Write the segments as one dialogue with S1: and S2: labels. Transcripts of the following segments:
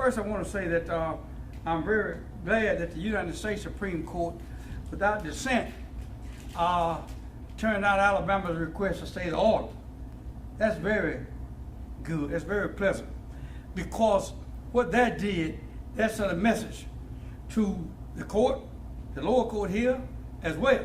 S1: first I want to say that I'm very glad that the United States Supreme Court, without dissent, turned out Alabama's request to stay the order. That's very good. That's very pleasant, because what that did, that sent a message to the court, the lower court here as well,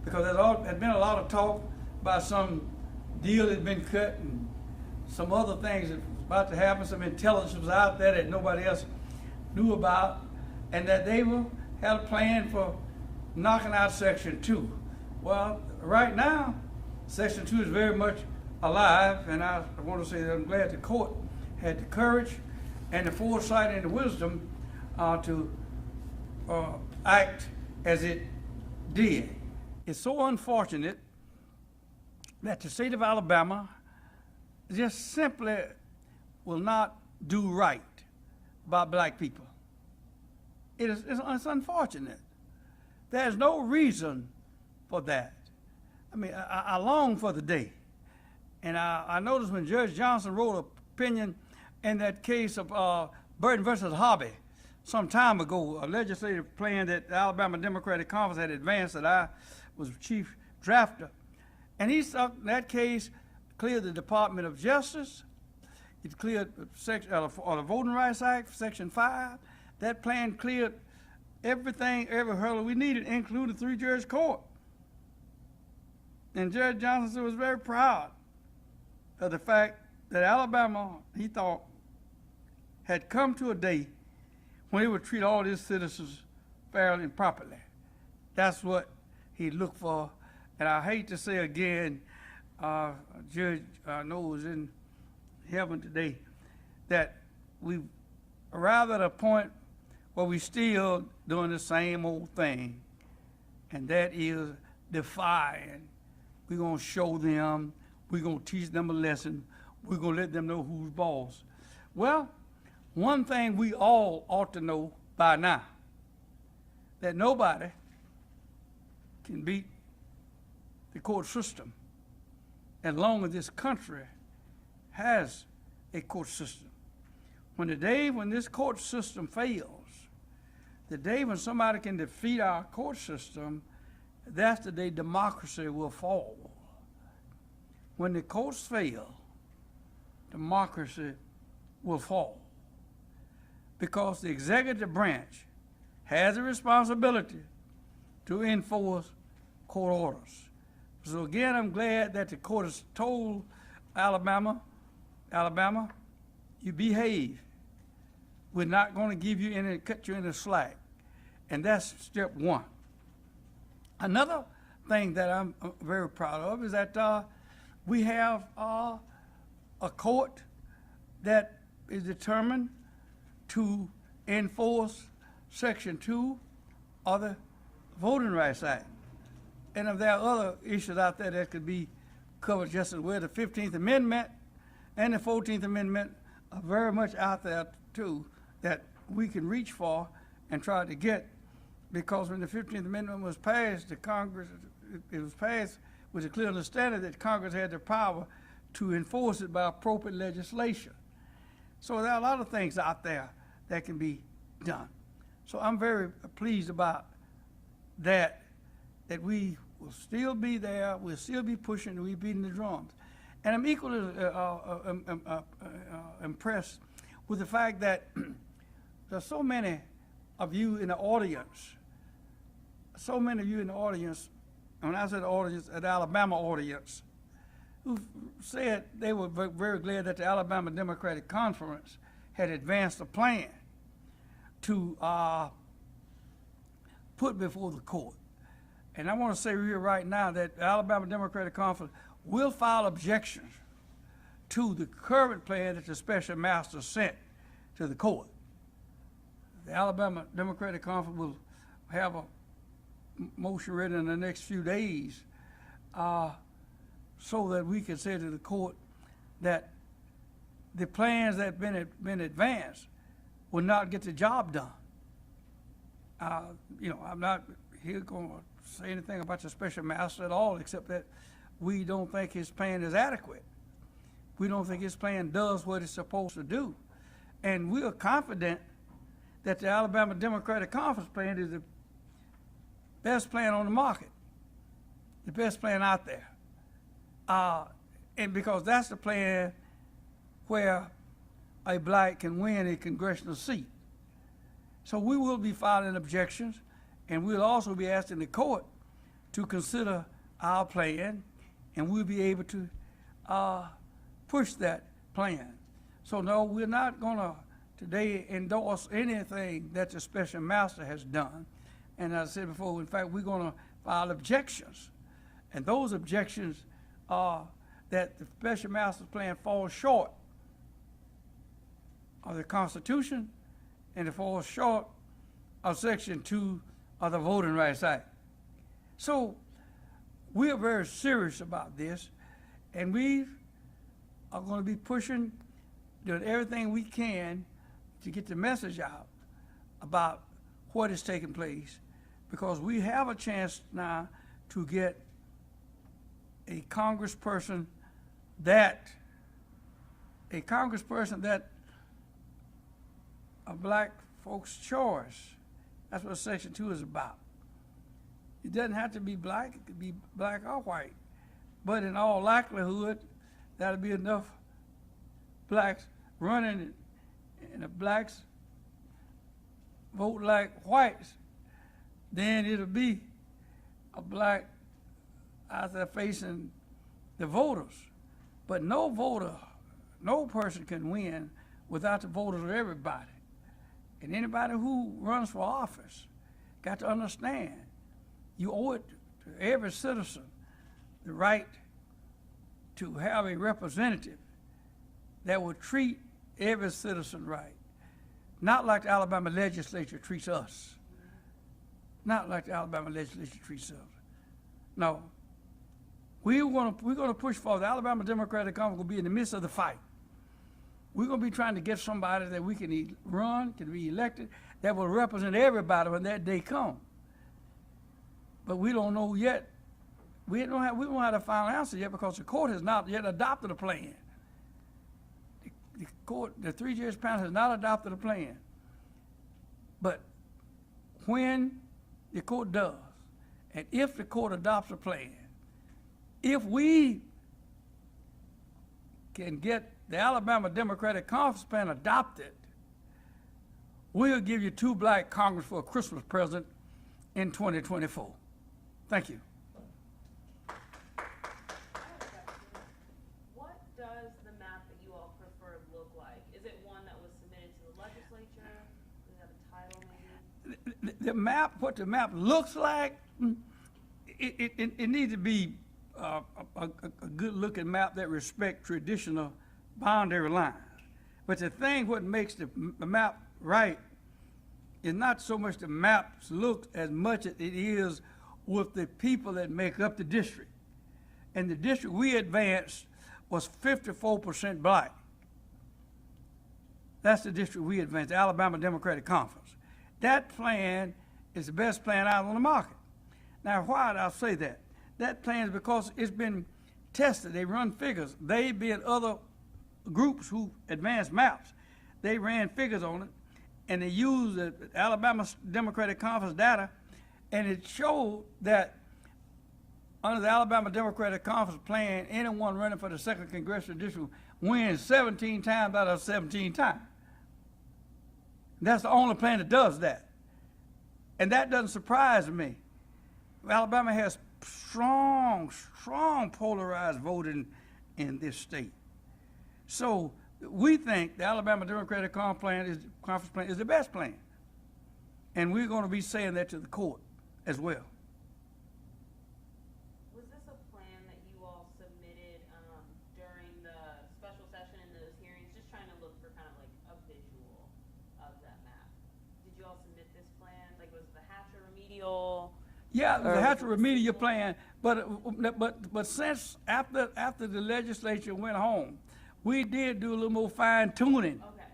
S1: because there's been a lot of talk about some deal that had been cut and some other things that was about to happen, some intelligence was out there that nobody else knew about, and that they had a plan for knocking out Section 2. Well, right now, Section 2 is very much alive, and I want to say that I'm glad the court had the courage and the foresight and the wisdom to act as it did. It's so unfortunate that the state of Alabama just simply will not do right by black people. It's unfortunate. There's no reason for that. I mean, I long for the day. And I noticed when Judge Johnson wrote an opinion in that case of Burton versus Hobby some time ago, a legislative plan that the Alabama Democratic Conference had advanced that I was chief drafter. And he thought that case cleared the Department of Justice. It cleared the Voting Rights Act, Section 5. That plan cleared everything, every hurdle we needed, including the three-judge court. And Judge Johnson was very proud of the fact that Alabama, he thought, had come to a day when he would treat all his citizens fairly and properly. That's what he looked for. And I hate to say again, Judge knows in heaven today that we arrived at a point where we still doing the same old thing, and that is defying. We're going to show them, we're going to teach them a lesson, we're going to let them know who's boss. Well, one thing we all ought to know by now, that nobody can beat the court system as long as this country has a court system. When the day when this court system fails, the day when somebody can defeat our court system, that's the day democracy will fall. When the courts fail, democracy will fall. Because the executive branch has a responsibility to enforce court orders. So again, I'm glad that the court has told Alabama, you behave. We're not going to give you cut you any slack. And that's step one. Another thing that I'm very proud of is that we have a court that is determined to enforce Section 2 of the Voting Rights Act. And if there are other issues out there that could be covered just as well, the 15th Amendment and the 14th Amendment are very much out there too that we can reach for and try to get, because when the 15th Amendment was passed, it was passed with a clear understanding that Congress had the power to enforce it by appropriate legislation. So there are a lot of things out there that can be done. So I'm very pleased about that we will still be there, we'll still be pushing, we'll be beating the drums. And I'm equally impressed with the fact that there's so many of you in the audience, when I said audience, an Alabama audience, who said they were very glad that the Alabama Democratic Conference had advanced a plan to put before the court. And I want to say here right now that the Alabama Democratic Conference will file objections to the current plan that the special master sent to the court. The Alabama Democratic Conference will have a motion ready in the next few days so that we can say to the court that the plans that have been advanced will not get the job done. I'm not here going to say anything about the special master at all, except that we don't think his plan is adequate. We don't think his plan does what it's supposed to do. And we are confident that the Alabama Democratic Conference plan is the best plan on the market, the best plan out there. And because that's the plan where a black can win a congressional seat. So we will be filing objections, and we'll also be asking the court to consider our plan, and we'll be able to push that plan. So no, we're not gonna today endorse anything that the special master has done. And as I said before, in fact, we're gonna file objections. And those objections are that the special master's plan falls short of the Constitution and it falls short of Section 2 of the Voting Rights Act. So we are very serious about this, and we are going to be pushing, doing everything we can to get the message out about what is taking place, because we have a chance now to get a congressperson that a black folks' choice. That's what Section 2 is about. It doesn't have to be black, it could be black or white. But in all likelihood, that'll be enough blacks running, and the blacks vote like whites, then it'll be a black out there facing the voters. But no voter, no person can win without the voters of everybody. And anybody who runs for office got to understand you owe it to every citizen the right to have a representative that will treat every citizen right. Not like the Alabama legislature treats us. Not like the Alabama legislature treats us. No. We're gonna push for the Alabama Democratic Conference will be in the midst of the fight. We're going to be trying to get somebody that we can run, can be elected, that will represent everybody when that day comes. But we don't know yet. We don't have the final answer yet because the court has not yet adopted a plan. The court, the three-judge panel has not adopted a plan. But when the court does, and if the court adopts a plan, if we can get the Alabama Democratic Conference plan adopted, we'll give you 2 black Congress for a Christmas present in 2024. Thank you.
S2: What does the map that you all prefer look like? Is it one that was submitted to the legislature? Does it have a title maybe?
S1: The map, what the map looks like, it needs to be a good-looking map that respects traditional boundary lines. But the thing what makes the map right is not so much the maps look as much as it is with the people that make up the district. And the district we advanced was 54% black. That's the district we advanced, the Alabama Democratic Conference. That plan is the best plan out on the market. Now, why did I say that? That plan is because it's been tested. They run figures. They being other groups who advanced maps. They ran figures on it, and they used the Alabama Democratic Conference data, and it showed that under the Alabama Democratic Conference plan, anyone running for the 2nd Congressional District wins 17 times out of 17 times. That's the only plan that does that. And that doesn't surprise me. Alabama has strong polarized voting in this state. So we think the Alabama Democratic Conference plan is the best plan. And we're going to be saying that to the court as well.
S2: Was this a plan that you all submitted during the special session in those hearings? Just trying to look for kind of like a visual of that map. Did you all submit this plan? Like, was the Hatcher remedial?
S1: Yeah, the Hatcher remedial plan, but since after the legislature went home, we did do a little more fine tuning.
S2: Okay.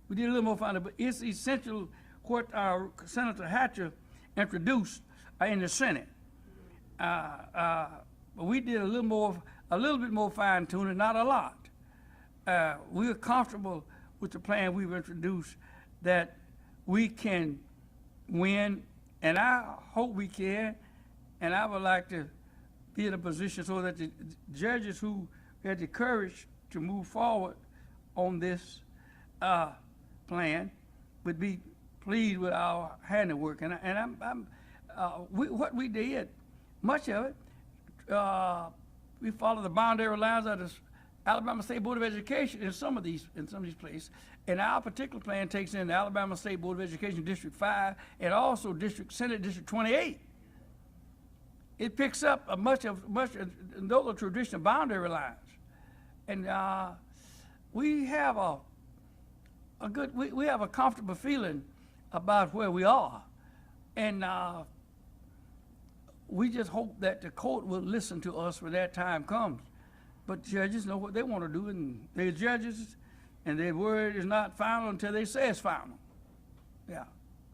S1: We did a little more fine, but it's essential what Senator Hatcher introduced in the Senate. But we did a little bit more fine tuning, not a lot. We're comfortable with the plan we've introduced that we can win, and I hope we can, and I would like to be in a position so that the judges who had the courage to move forward on this plan would be pleased with our handiwork. And what we did, much of it, we followed the boundary lines of the Alabama State Board of Education in some of these places. And our particular plan takes in the Alabama State Board of Education District 5 and also Senate District 28. It picks up much of those are traditional boundary lines. And we have we have a comfortable feeling about where we are. And we just hope that the court will listen to us when that time comes. But judges know what they want to do, and they're judges, and their word is not final until they say it's final. Yeah.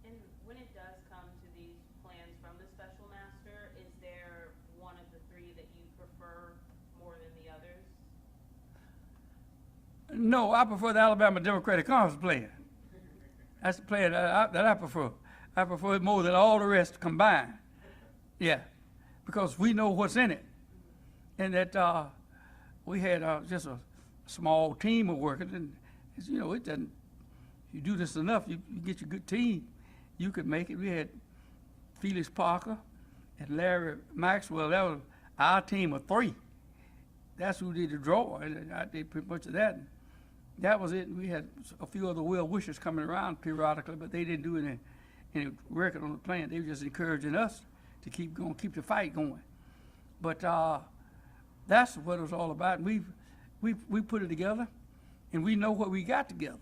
S2: And when it does come to these plans from the special master, is there one of the three that you prefer more than the others?
S1: No, I prefer the Alabama Democratic Conference plan. That's the plan that I prefer. I prefer it more than all the rest combined. Yeah, because we know what's in it, and that we had just a small team of workers, and you know, it doesn't. You do this enough, you get your good team. You could make it. We had Felix Parker and Larry Maxwell. That was our team of three. That's who did the draw, and I did pretty much of that. And that was it. We had a few other well wishers coming around periodically, but they didn't do any record on the plan. They were just encouraging us to keep going, keep the fight going. But that's what it was all about. And we put it together, and we know what we got together.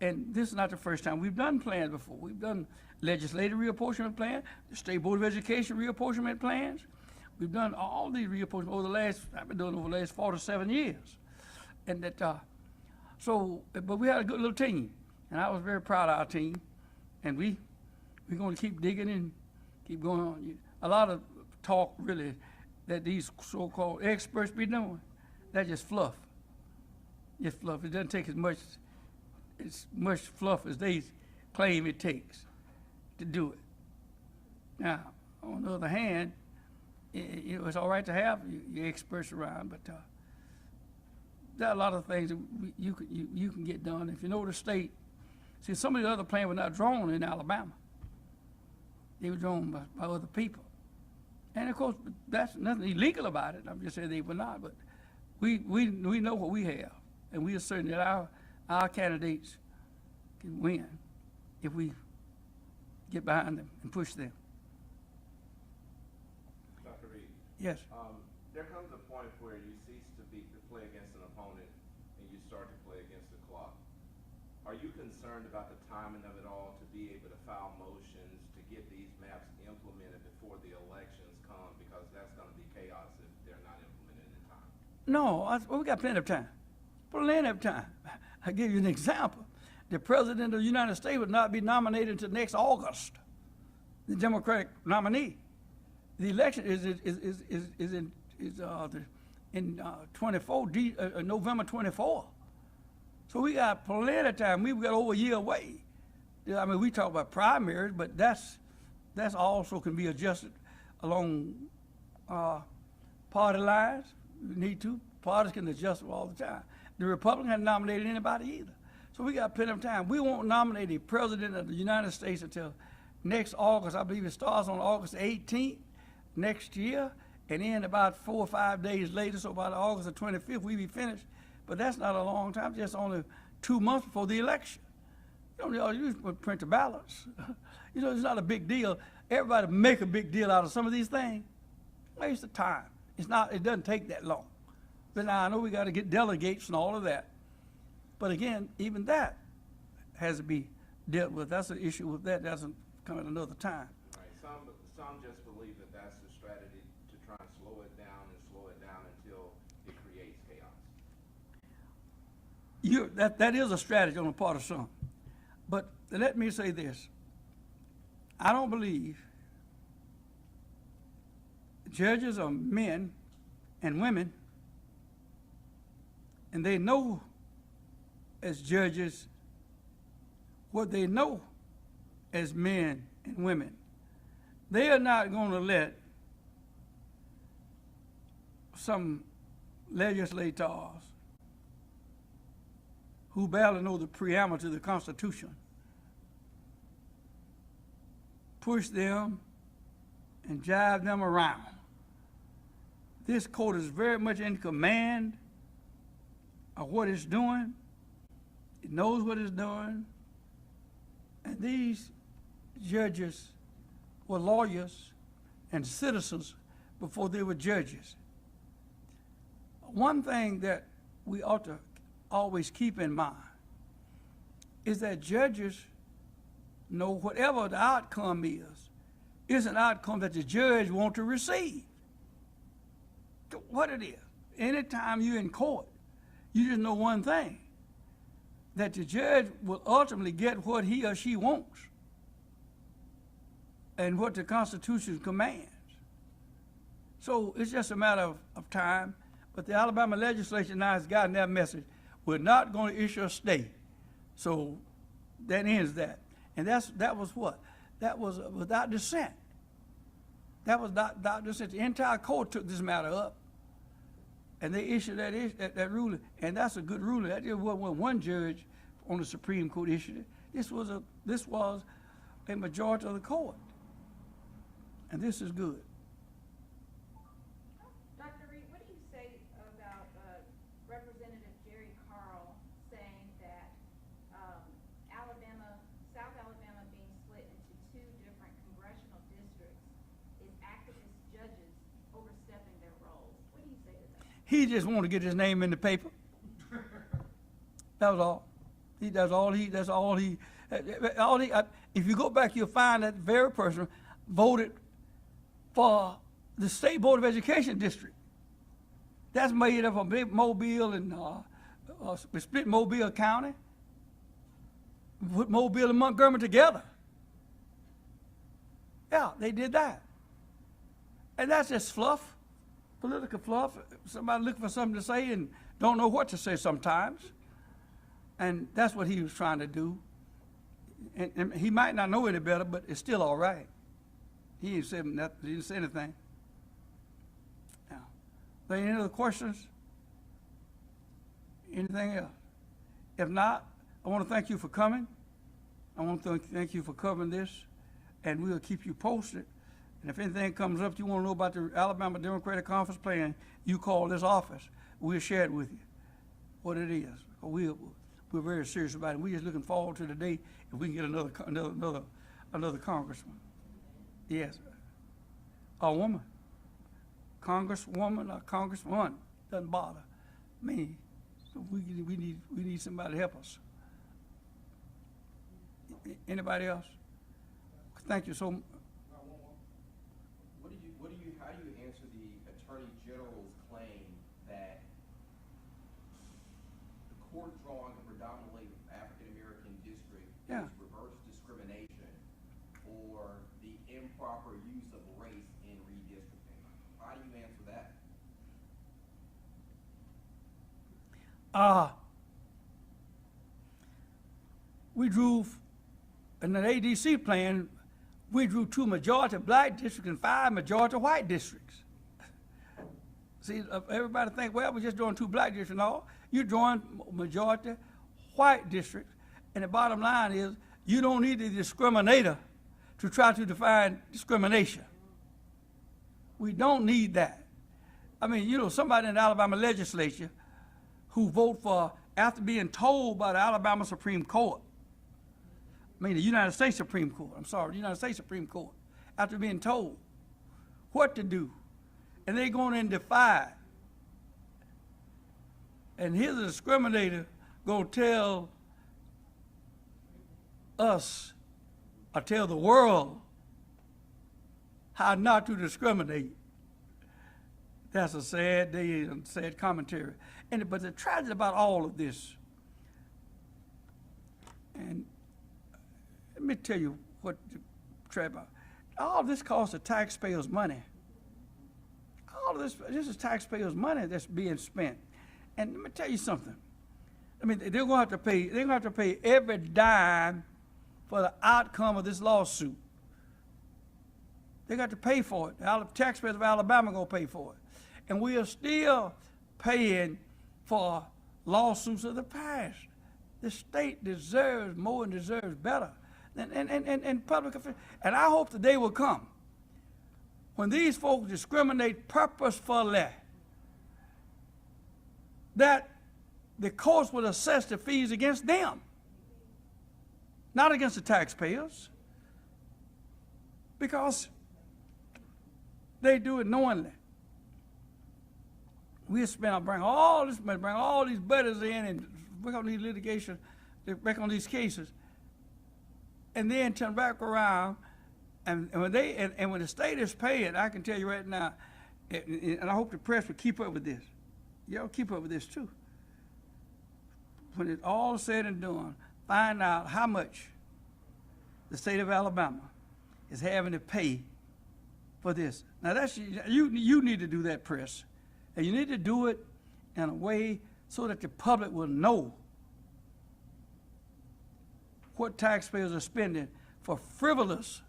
S1: And this is not the first time. We've done plans before. We've done legislative reapportionment plan, the State Board of Education reapportionment plans. We've done all these reapportionments over the last, I've been doing over the last 47 years. And that, but we had a good little team, and I was very proud of our team. And we're going to keep digging and keep going on. A lot of talk, really, that these so-called experts be doing, that's just fluff. Just fluff. It doesn't take as much fluff as they claim it takes to do it. Now, on the other hand, it's all right to have your experts around, but there are a lot of things that you can get done. If you know the state, see, some of the other plans were not drawn in Alabama. They were drawn by other people. And of course, that's nothing illegal about it. I'm just saying they were not, but we know what we have, and we are certain that our candidates can win if we get behind them and push them.
S3: Dr. Reed.
S1: Yes.
S3: There comes a point where you cease to play against an opponent and you start to play against the clock. Are you concerned about the timing of it all to be able to file motions to get these maps implemented before the elections come? Because that's going to be chaos if they're not implemented in time.
S1: No, we got plenty of time. Plenty of time. I'll give you an example. The President of the United States would not be nominated until next August, the Democratic nominee. The election is in November 24. So we got plenty of time. We've got over a year away. I mean, we talk about primaries, but that's also can be adjusted along party lines. We need to. Parties can adjust all the time. The Republican hasn't nominated anybody either. So we got plenty of time. We won't nominate a president of the United States until next August. I believe it starts on August 18th next year, and then about 4 or 5 days later, so about August the 25th, we be finished. But that's not a long time, just only 2 months before the election. You know, all you do is print the ballots. You know, it's not a big deal. Everybody make a big deal out of some of these things. Waste of time. It doesn't take that long. But now I know we got to get delegates and all of that. But again, even that has to be dealt with. That's an issue with that. That's come at another time.
S3: Right. Some just believe that that's the strategy to try and slow it down until it creates chaos.
S1: That is a strategy on the part of some. But let me say this. I don't believe judges are men and women, and they know as judges what they know as men and women. They are not going to let some legislators who barely know the preamble to the Constitution push them and drive them around. This court is very much in command of what it's doing. It knows what it's doing. And these judges were lawyers and citizens before they were judges. One thing that we ought to always keep in mind is that judges know whatever the outcome is an outcome that the judge wants to receive. What it is. Anytime you're in court, you just know one thing, that the judge will ultimately get what he or she wants and what the Constitution commands. So it's just a matter of time. But the Alabama legislature now has gotten that message. We're not going to issue a stay. So that ends that. And that was what? That was without dissent. That was without dissent. The entire court took this matter up. And they issued that ruling. And that's a good ruling. That just wasn't one judge on the Supreme Court issued it. This was a majority of the court. And this is good.
S4: Dr. Reed, what do you say about Representative Jerry Carl saying that South Alabama being split into two different congressional districts is activist judges overstepping their roles? What do you say to that?
S1: He just wanted to get his name in the paper. That was all. If you go back, you'll find that very person voted for the State Board of Education district. That's made up of Mobile and we split Mobile County, put Mobile and Montgomery together. Yeah, they did that. And that's just fluff, political fluff. Somebody looking for something to say and don't know what to say sometimes. And that's what he was trying to do. And he might not know any better, but it's still all right. He didn't say nothing. He didn't say anything. Now, are there any other questions? Anything else? If not, I want to thank you for coming. I want to thank you for covering this, and we'll keep you posted. And if anything comes up you want to know about the Alabama Democratic Conference plan, you call this office. We'll share it with you, what it is. We're very serious about it. We're just looking forward to the day if we can get another congressman. Yes, a woman, congresswoman or congressman, doesn't bother me. So we need somebody to help us. Anybody else? Thank you so much.
S5: How do you answer the Attorney General's claim that the court drawing a predominantly African American district
S1: Yeah.
S5: is reverse discrimination for the improper use of race in redistricting? How do you answer that?
S1: We drew, in the ADC plan, we drew 2 majority black districts and 5 majority white districts. See, everybody think, well, we're just drawing 2 black districts. No, you're drawing majority white districts. And the bottom line is, you don't need a discriminator to try to define discrimination. We don't need that. I mean, somebody in the Alabama legislature who vote for, after being told by the Alabama Supreme Court, I mean the United States Supreme Court, the United States Supreme Court, after being told what to do, and they going in and defy it. And here's a discriminator gonna tell us, or tell the world, how not to discriminate. That's a sad day and sad commentary. But the tragedy about all of this, and let me tell you what the tragedy about. All of this costs the taxpayers money. All of this is taxpayers money that's being spent. And let me tell you something. I mean, they're gonna have to pay. They're gonna have to pay every dime for the outcome of this lawsuit. They got to pay for it. The taxpayers of Alabama are gonna pay for it, and we are still paying for lawsuits of the past. The state deserves more and deserves better, and public officials. And I hope the day will come when these folks discriminate purposefully, that the courts will assess the fees against them, not against the taxpayers, because they do it knowingly. We bring all this money, bring all these buddies in and work on these litigation, work on these cases, and then turn back around, and when the state is paying, I can tell you right now, and I hope the press will keep up with this. Y'all keep up with this too. When it's all said and done, find out how much the state of Alabama is having to pay for this. Now that's you need to do that, press, and you need to do it in a way so that the public will know what taxpayers are spending for frivolous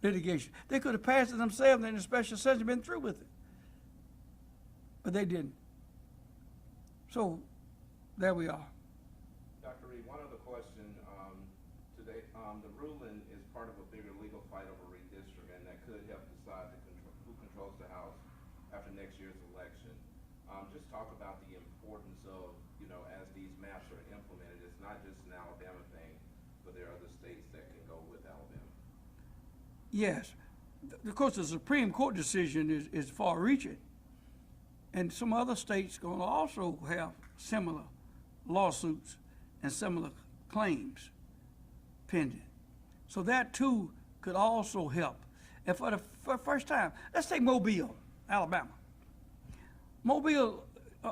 S1: litigation. They could have passed it themselves and the special session been through with it, but they didn't. So there we are.
S3: Dr. Reed, one other question. Today, the ruling is part of a bigger legal fight over redistricting that could help decide who controls the House after next year's election. Just talk about the importance of, as these maps are implemented, it's not just an Alabama thing, but there are other states that can go with Alabama.
S1: Yes. Of course, the Supreme Court decision is far-reaching. And some other states going to also have similar lawsuits and similar claims pending. So that too could also help. And for the first time, let's take Mobile, Alabama. Mobile,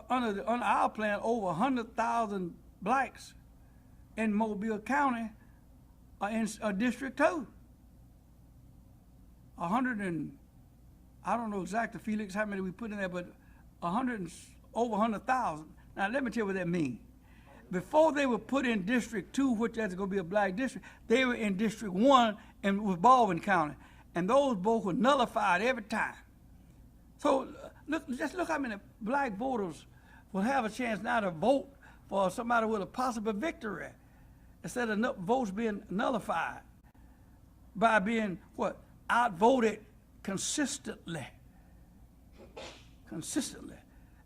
S1: under our plan, over 100,000 blacks in Mobile County are in District 2. 100 and, I don't know exactly, Felix, how many we put in there, but over 100,000. Now let me tell you what that means. Before they were put in District 2, which is going to be a black district, they were in District 1 and with Baldwin County. And those both were nullified every time. So just look how many black voters will have a chance now to vote for somebody with a possible victory, instead of votes being nullified by being, outvoted consistently.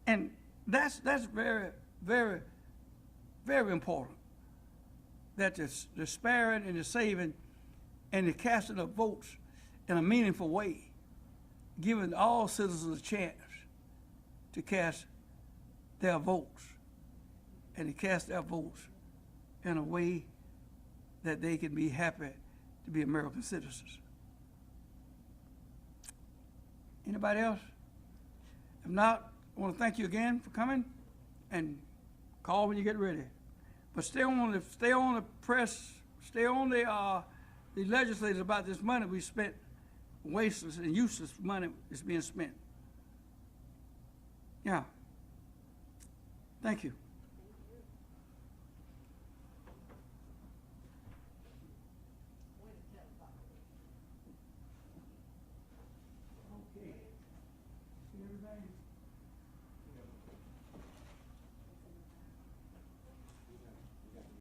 S1: And that's very, very, very important, that the sparing and the saving and the casting of votes in a meaningful way, giving all citizens a chance to cast their votes, and to cast their votes in a way that they can be happy to be American citizens. Anybody else? If not, I want to thank you again for coming, and call when you get ready. But stay on the press, stay on the legislators about this money we spent, wasteless and useless money is being spent. Yeah. Thank you.